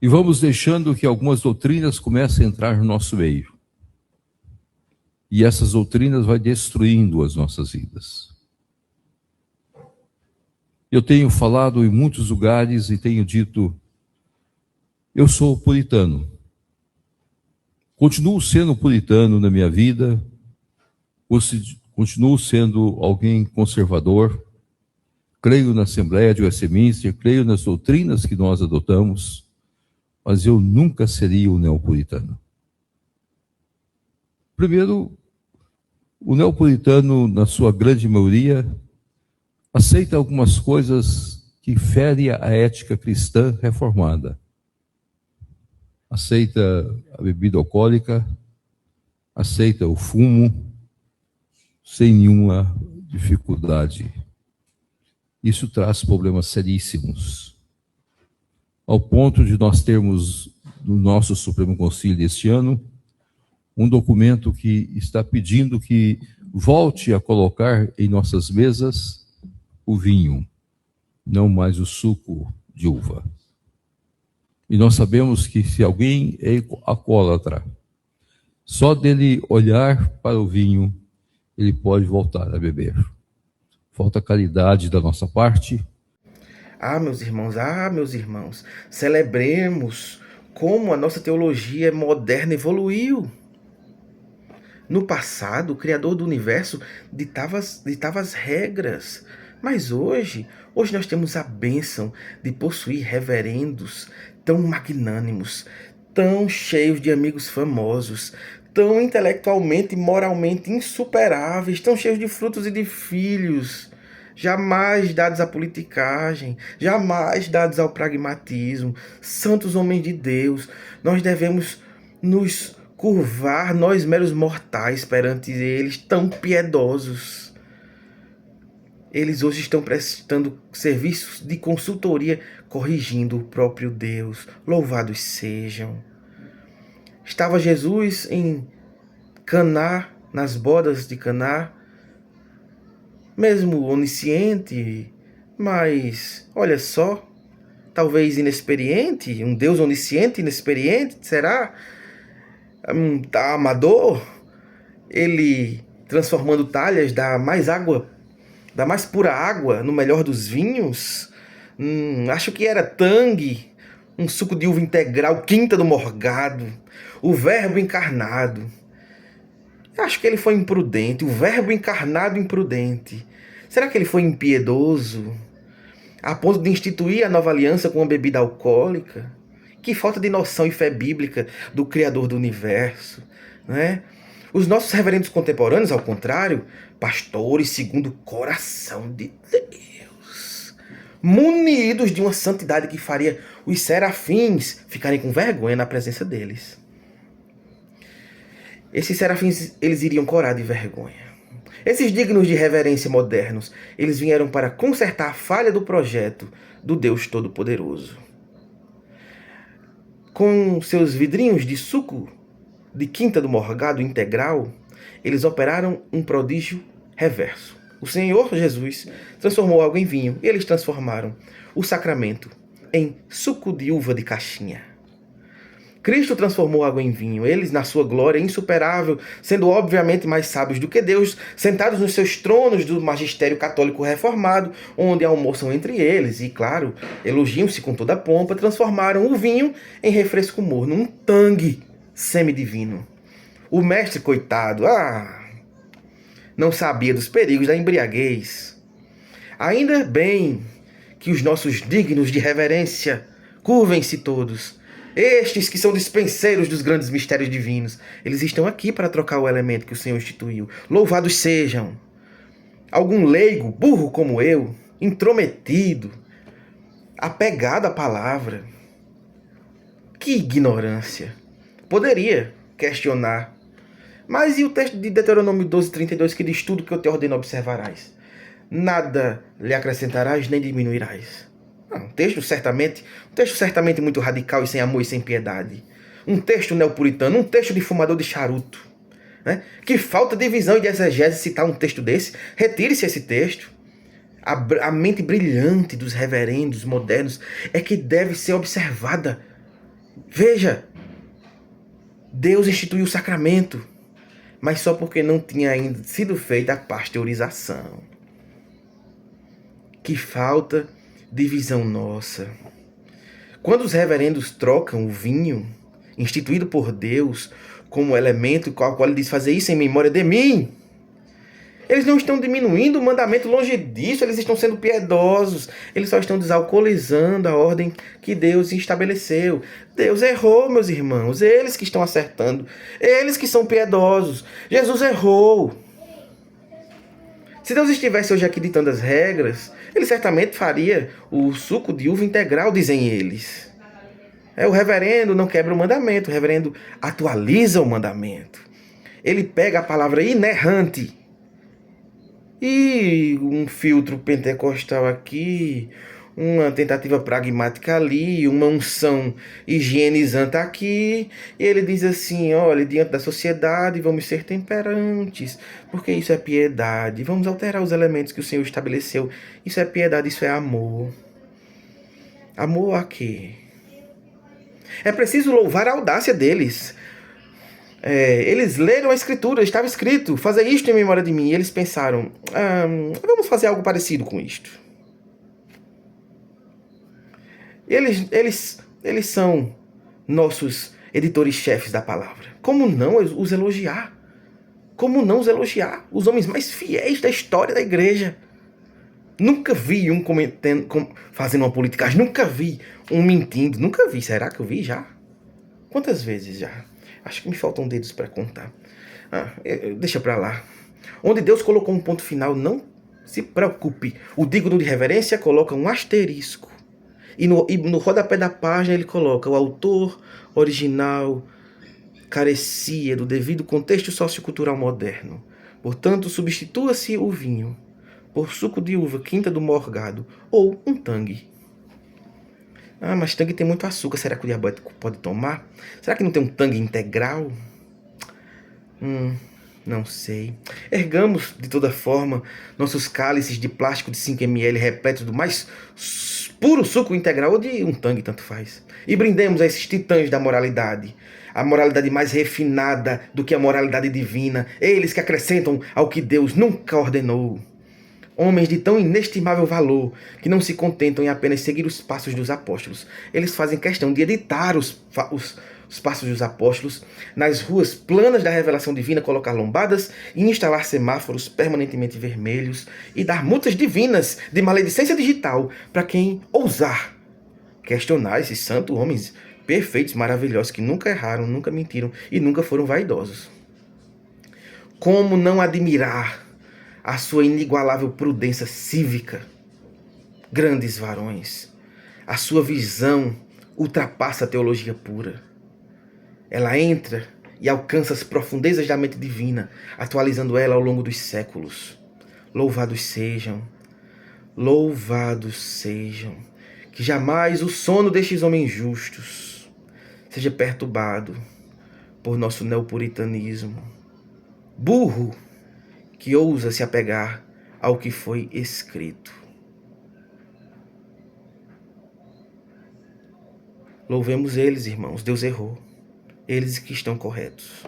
E vamos deixando que algumas doutrinas comecem a entrar no nosso meio. E essas doutrinas vão destruindo as nossas vidas. Eu tenho falado em muitos lugares e tenho dito, eu sou puritano. Continuo sendo puritano na minha vida, continuo sendo alguém conservador, creio na Assembleia de Westminster, creio nas doutrinas que nós adotamos, mas eu nunca seria um neopuritano. Primeiro, o neopuritano, na sua grande maioria, aceita algumas coisas que ferem a ética cristã reformada. Aceita a bebida alcoólica, aceita o fumo, sem nenhuma dificuldade. Isso traz problemas seríssimos, ao ponto de nós termos no nosso Supremo Concílio este ano um documento que está pedindo que volte a colocar em nossas mesas o vinho, não mais o suco de uva. E nós sabemos que se alguém é alcoólatra, só dele olhar para o vinho, ele pode voltar a beber. Falta caridade da nossa parte. Meus irmãos, celebremos como a nossa teologia moderna evoluiu. No passado, o Criador do Universo ditava as regras, mas hoje nós temos a bênção de possuir reverendos tão magnânimos, tão cheios de amigos famosos, tão intelectualmente e moralmente insuperáveis, tão cheios de frutos e de filhos, jamais dados à politicagem, jamais dados ao pragmatismo, santos homens de Deus. Nós devemos nos curvar, nós meros mortais, perante eles tão piedosos. Eles hoje estão prestando serviços de consultoria, corrigindo o próprio Deus. Louvados sejam. Estava Jesus em Caná, nas bodas de Caná, mesmo onisciente, mas olha só, talvez inexperiente, um Deus onisciente, inexperiente, será? Amador, ele transformando talhas da mais pura água no melhor dos vinhos. Acho que era tangue, um suco de uva integral, quinta do morgado, o verbo encarnado. Acho que ele foi imprudente, o verbo encarnado imprudente. Será que ele foi impiedoso, a ponto de instituir a nova aliança com uma bebida alcoólica? Que falta de noção e fé bíblica do Criador do Universo, né? Os nossos reverendos contemporâneos, ao contrário, pastores segundo o coração de Deus, munidos de uma santidade que faria os serafins ficarem com vergonha na presença deles. Esses serafins, eles iriam corar de vergonha. Esses dignos de reverência modernos, eles vieram para consertar a falha do projeto do Deus Todo-Poderoso. Com seus vidrinhos de suco de quinta do morgado integral, eles operaram um prodígio reverso. O Senhor Jesus transformou água em vinho e eles transformaram o sacramento em suco de uva de caixinha. Cristo transformou água em vinho, eles na sua glória insuperável, sendo obviamente mais sábios do que Deus, sentados nos seus tronos do magistério católico reformado, onde almoçam entre eles e, claro, elogiam-se com toda a pompa, transformaram o vinho em refresco morno, um tangue semidivino. O mestre, coitado, não sabia dos perigos da embriaguez. Ainda bem que os nossos dignos de reverência curvem-se todos. Estes que são dispenseiros dos grandes mistérios divinos, eles estão aqui para trocar o elemento que o Senhor instituiu. Louvados sejam! Algum leigo, burro como eu, intrometido, apegado à palavra. Que ignorância! Poderia questionar. Mas e o texto de Deuteronômio 12:32 que diz tudo que eu te ordeno observarás? Nada lhe acrescentarás nem diminuirás. Um texto certamente muito radical e sem amor e sem piedade. Um texto neopuritano, um texto de fumador de charuto. Né? Que falta de visão e de exegese citar um texto desse. Retire-se esse texto. A mente brilhante dos reverendos modernos é que deve ser observada Veja, Deus instituiu o sacramento, mas só porque não tinha ainda sido feita a pasteurização. Que falta de visão nossa. Quando os reverendos trocam o vinho, instituído por Deus, como elemento com o qual ele diz fazer isso em memória de mim, eles não estão diminuindo o mandamento, longe disso, eles estão sendo piedosos, eles só estão desalcoolizando a ordem que Deus estabeleceu. Deus errou, meus irmãos, eles que estão acertando, eles que são piedosos. Jesus errou. Se Deus estivesse hoje aqui ditando as regras, ele certamente faria o suco de uva integral, dizem eles. O reverendo não quebra o mandamento, o reverendo atualiza o mandamento. Ele pega a palavra inerrante e um filtro pentecostal aqui, uma tentativa pragmática ali, uma unção higienizante aqui, e ele diz assim, olha, diante da sociedade vamos ser temperantes, porque isso é piedade, vamos alterar os elementos que o Senhor estabeleceu, isso é piedade, isso é amor. Amor a quê? É preciso louvar a audácia deles. Eles leram a escritura, estava escrito, fazer isto em memória de mim. E eles pensaram, vamos fazer algo parecido com isto. Eles são nossos editores-chefes da palavra. Como não os elogiar? Como não os elogiar? Os homens mais fiéis da história da igreja. Nunca vi um fazendo uma politicagem, nunca vi um mentindo, nunca vi. Será que eu vi já? Quantas vezes já? Acho que me faltam dedos para contar. Deixa para lá. Onde Deus colocou um ponto final, não se preocupe. O digno de reverência coloca um asterisco. E no rodapé da página ele coloca o autor original carecia do devido contexto sociocultural moderno. Portanto, substitua-se o vinho por suco de uva quinta do morgado ou um tangue. Mas tangue tem muito açúcar. Será que o diabético pode tomar? Será que não tem um tangue integral? Não sei. Ergamos, de toda forma, nossos cálices de plástico de 5 ml repletos do mais puro suco integral ou de um tangue, tanto faz. E brindemos a esses titãs da moralidade. A moralidade mais refinada do que a moralidade divina. Eles que acrescentam ao que Deus nunca ordenou. Homens de tão inestimável valor, que não se contentam em apenas seguir os passos dos apóstolos. Eles fazem questão de editar os passos dos apóstolos, nas ruas planas da revelação divina, colocar lombadas e instalar semáforos permanentemente vermelhos e dar multas divinas de maledicência digital para quem ousar questionar esses santos homens perfeitos, maravilhosos, que nunca erraram, nunca mentiram e nunca foram vaidosos. Como não admirar a sua inigualável prudência cívica? Grandes varões, a sua visão ultrapassa a teologia pura. Ela entra e alcança as profundezas da mente divina, atualizando ela ao longo dos séculos. Louvados sejam, que jamais o sono destes homens justos seja perturbado por nosso neopuritanismo. Burro que ousa se apegar ao que foi escrito. Louvemos eles, irmãos. Deus errou. Eles que estão corretos.